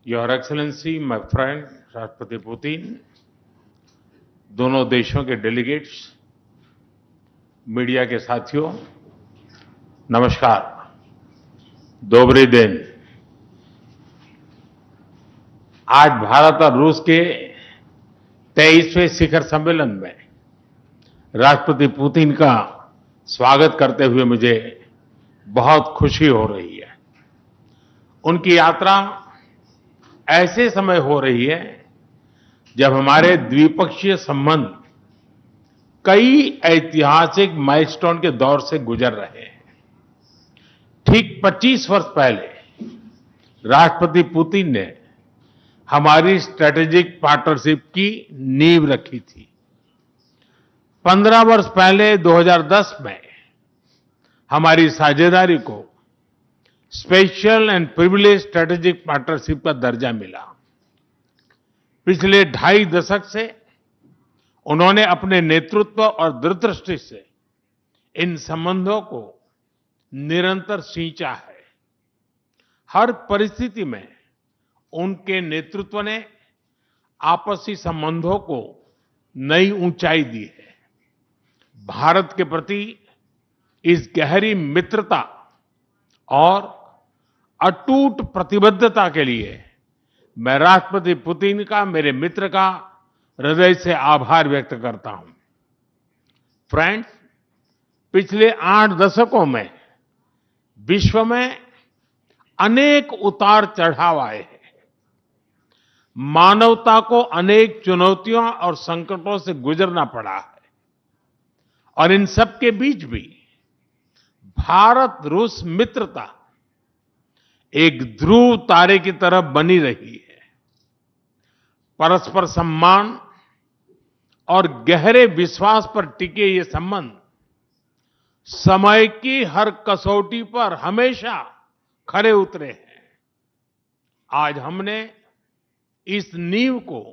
Your excellency, my friend राष्ट्रपति Putin, दोनों देशों के डेलीगेट्स, मीडिया के साथियों, नमस्कार, दोबरे दिन। आज भारत और रूस के 23वें शिखर सम्मेलन में राष्ट्रपति पुतिन का स्वागत करते हुए मुझे बहुत खुशी हो रही है। उनकी यात्रा ऐसे समय हो रही है जब हमारे द्विपक्षीय संबंध कई ऐतिहासिक माइलस्टोन के दौर से गुजर रहे हैं। ठीक 25 वर्ष पहले राष्ट्रपति पुतिन ने हमारी स्ट्रेटेजिक पार्टनरशिप की नींव रखी थी। 15 वर्ष पहले 2010 में हमारी साझेदारी को special and privilege strategic partnership का दर्जा मिला। पिछले 2.5 दशक से उन्होंने अपने नेतृत्व और दूरदृष्टि से इन संबंधों को निरंतर सींचा है। हर परिस्थिति में उनके नेतृत्व ने आपसी संबंधों को नई ऊंचाई दी है। भारत के प्रति इस गहरी मित्रता और अटूट प्रतिबद्धता के लिए मैं राष्ट्रपति पुतिन का, मेरे मित्र का हृदय से आभार व्यक्त करता हूं। फ्रेंड्स, पिछले 8 दशकों में विश्व में अनेक उतार चढ़ाव आए हैं। मानवता को अनेक चुनौतियों और संकटों से गुजरना पड़ा है और इन सब के बीच भी भारत रूस मित्रता एक ध्रुव तारे की तरह बनी रही है। परस्पर सम्मान और गहरे विश्वास पर टिके ये संबंध समय की हर कसौटी पर हमेशा खरे उतरे हैं। आज हमने इस नींव को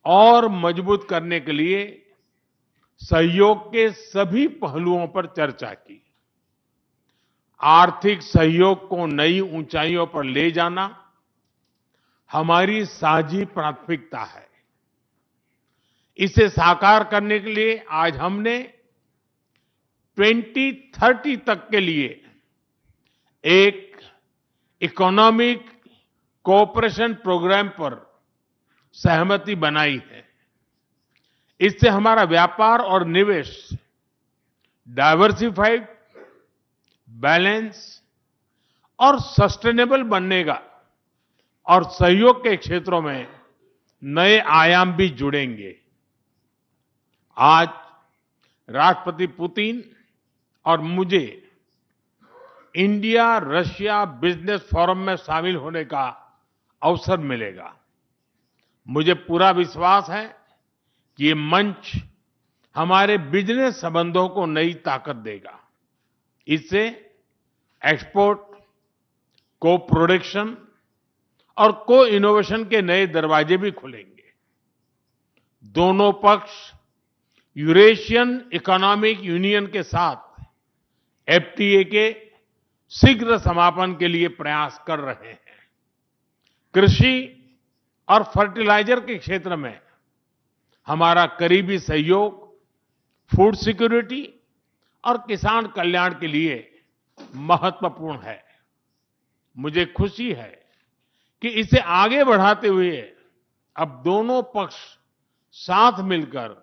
और मजबूत करने के लिए सहयोग के सभी पहलुओं पर चर्चा की। आर्थिक सहयोग को नई ऊंचाइयों पर ले जाना हमारी साझी प्राथमिकता है। इसे साकार करने के लिए आज हमने 2030 तक के लिए एक इकोनॉमिक कोऑपरेशन प्रोग्राम पर सहमति बनाई है। इससे हमारा व्यापार और निवेश डाइवर्सिफाइड, बैलेंस और सस्टेनेबल बनेगा और सहयोग के क्षेत्रों में नए आयाम भी जुड़ेंगे। आज राष्ट्रपति पुतिन और मुझे इंडिया रशिया बिजनेस फोरम में शामिल होने का अवसर मिलेगा। मुझे पूरा विश्वास है कि ये मंच हमारे बिजनेस संबंधों को नई ताकत देगा। इससे एक्सपोर्ट, को प्रोडक्शन और को इनोवेशन के नए दरवाजे भी खुलेंगे। दोनों पक्ष यूरेशियन इकोनॉमिक यूनियन के साथ एफटीए के शीघ्र समापन के लिए प्रयास कर रहे हैं। कृषि और फर्टिलाइजर के क्षेत्र में हमारा करीबी सहयोग फूड सिक्योरिटी और किसान कल्याण के लिए महत्वपूर्ण है। मुझे खुशी है कि इसे आगे बढ़ाते हुए अब दोनों पक्ष साथ मिलकर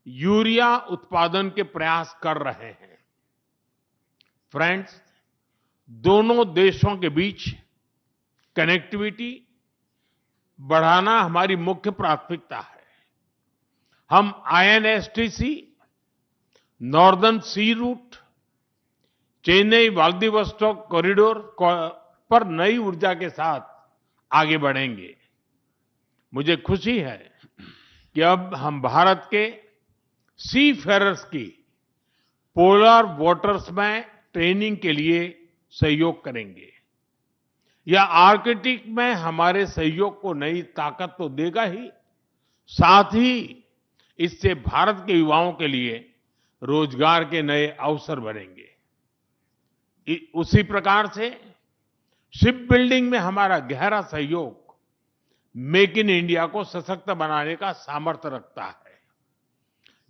यूरिया उत्पादन के प्रयास कर रहे हैं। फ्रेंड्स, दोनों देशों के बीच कनेक्टिविटी बढ़ाना हमारी मुख्य प्राथमिकता है। हम आईएनएसटीसी, नॉर्दर्न सी रूट, चेन्नई व्लादिवोस्टोक कॉरिडोर पर नई ऊर्जा के साथ आगे बढ़ेंगे। मुझे खुशी है कि अब हम भारत के सी फेरर्स की पोलर वाटर्स में ट्रेनिंग के लिए सहयोग करेंगे। यह आर्कटिक में हमारे सहयोग को नई ताकत तो देगा ही, साथ ही इससे भारत के युवाओं के लिए रोजगार के नए अवसर बनेंगे। उसी प्रकार से शिप बिल्डिंग में हमारा गहरा सहयोग मेक इन इंडिया को सशक्त बनाने का सामर्थ्य रखता है।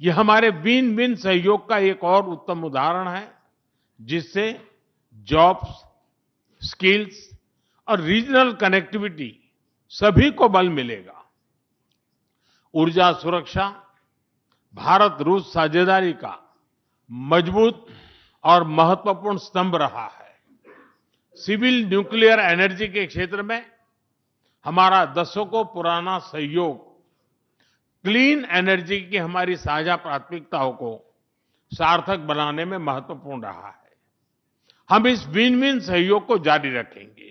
ये हमारे विन विन सहयोग का एक और उत्तम उदाहरण है, जिससे जॉब्स, स्किल्स और रीजनल कनेक्टिविटी सभी को बल मिलेगा। ऊर्जा सुरक्षा भारत रूस साझेदारी का मजबूत और महत्वपूर्ण स्तंभ रहा है। सिविल न्यूक्लियर एनर्जी के क्षेत्र में हमारा दशकों पुराना सहयोग क्लीन एनर्जी की हमारी साझा प्राथमिकताओं को सार्थक बनाने में महत्वपूर्ण रहा है। हम इस विन विन सहयोग को जारी रखेंगे।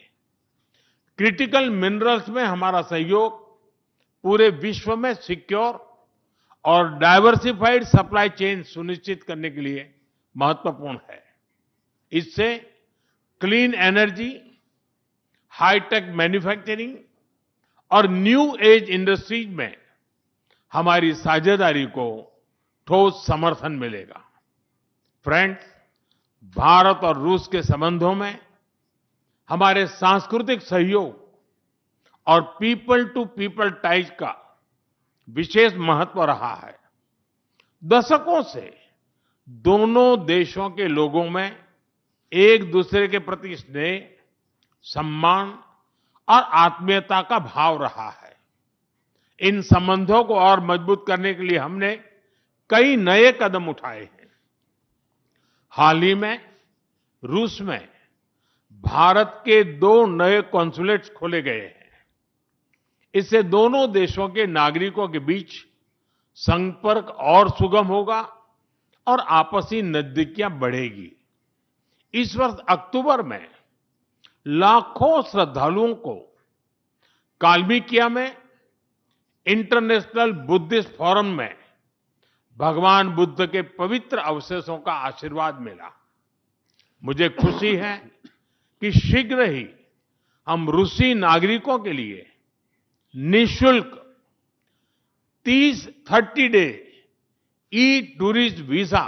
क्रिटिकल मिनरल्स में हमारा सहयोग पूरे विश्व में सिक्योर और डाइवर्सिफाइड सप्लाई चेन सुनिश्चित करने के लिए महत्वपूर्ण है। इससे क्लीन एनर्जी, हाईटेक मैन्युफैक्चरिंग और न्यू एज इंडस्ट्रीज में हमारी साझेदारी को ठोस समर्थन मिलेगा। फ्रेंड्स, भारत और रूस के संबंधों में हमारे सांस्कृतिक सहयोग और पीपल टू पीपल टाइज का विशेष महत्व रहा है। दशकों से दोनों देशों के लोगों में एक दूसरे के प्रति स्नेह, सम्मान और आत्मीयता का भाव रहा है। इन संबंधों को और मजबूत करने के लिए हमने कई नए कदम उठाए हैं। हाल ही में रूस में भारत के 2 नए कॉन्सुलेट्स खोले गए हैं। इससे दोनों देशों के नागरिकों के बीच संपर्क और सुगम होगा और आपसी नजदीकियां बढ़ेगी। इस वर्ष अक्टूबर में लाखों श्रद्धालुओं को काल्मिकिया में इंटरनेशनल बुद्धिस्ट फोरम में भगवान बुद्ध के पवित्र अवशेषों का आशीर्वाद मिला। मुझे खुशी है कि शीघ्र ही हम रूसी नागरिकों के लिए निःशुल्क 30 डे ई टूरिस्ट वीजा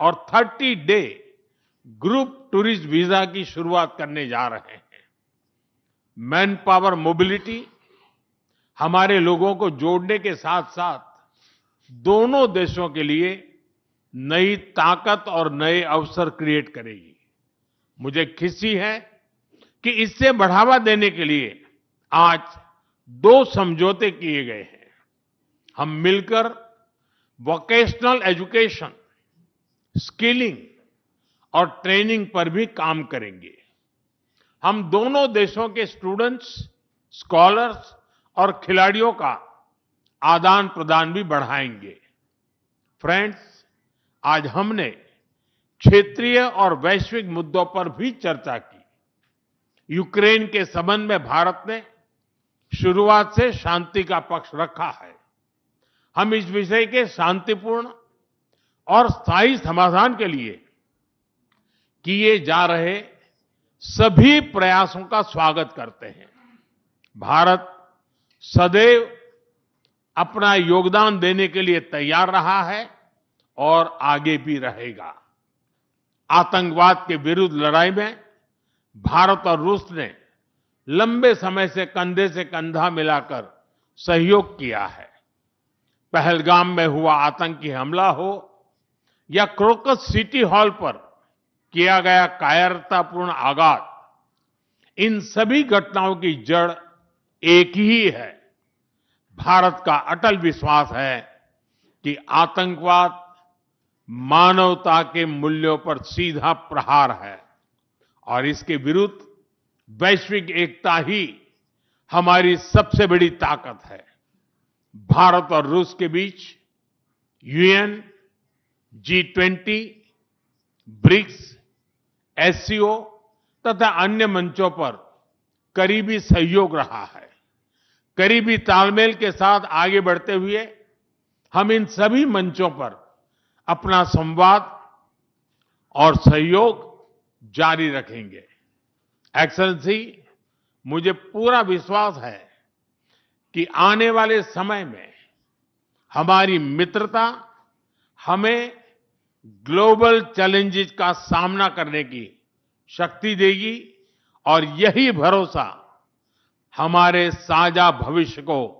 और 30 डे ग्रुप टूरिस्ट वीजा की शुरुआत करने जा रहे हैं। मैन पावर मोबिलिटी हमारे लोगों को जोड़ने के साथ साथ दोनों देशों के लिए नई ताकत और नए अवसर क्रिएट करेगी। मुझे खुशी है कि इससे बढ़ावा देने के लिए आज 2 समझौते किए गए हैं। हम मिलकर वोकेशनल एजुकेशन, स्किलिंग और ट्रेनिंग पर भी काम करेंगे। हम दोनों देशों के स्टूडेंट्स, स्कॉलर्स और खिलाड़ियों का आदान प्रदान भी बढ़ाएंगे। फ्रेंड्स, आज हमने क्षेत्रीय और वैश्विक मुद्दों पर भी चर्चा की। यूक्रेन के संबंध में भारत ने शुरुआत से शांति का पक्ष रखा है। हम इस विषय के शांतिपूर्ण और स्थायी समाधान के लिए किए जा रहे सभी प्रयासों का स्वागत करते हैं। भारत सदैव अपना योगदान देने के लिए तैयार रहा है और आगे भी रहेगा। आतंकवाद के विरुद्ध लड़ाई में भारत और रूस ने लंबे समय से कंधा मिलाकर सहयोग किया है। पहलगाम में हुआ आतंकी हमला हो या क्रोकस सिटी हॉल पर किया गया कायरतापूर्ण आघात, इन सभी घटनाओं की जड़ एक ही है। भारत का अटल विश्वास है कि आतंकवाद मानवता के मूल्यों पर सीधा प्रहार है और इसके विरुद्ध वैश्विक एकता ही हमारी सबसे बड़ी ताकत है। भारत और रूस के बीच यूएन, G20, ब्रिक्स, एससीओ तथा अन्य मंचों पर करीबी सहयोग रहा है। करीबी तालमेल के साथ आगे बढ़ते हुए हम इन सभी मंचों पर अपना संवाद और सहयोग जारी रखेंगे। एक्सेलेंसी, मुझे पूरा विश्वास है कि आने वाले समय में हमारी मित्रता हमें ग्लोबल चैलेंजेस का सामना करने की शक्ति देगी और यही भरोसा हमारे साझा भविष्य को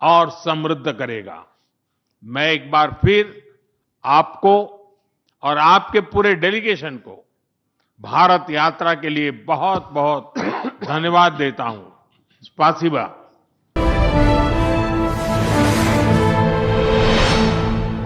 और समृद्ध करेगा। मैं एक बार फिर आपको और आपके पूरे डेलीगेशन को भारत यात्रा के लिए बहुत बहुत धन्यवाद देता हूं। स्पासिबा।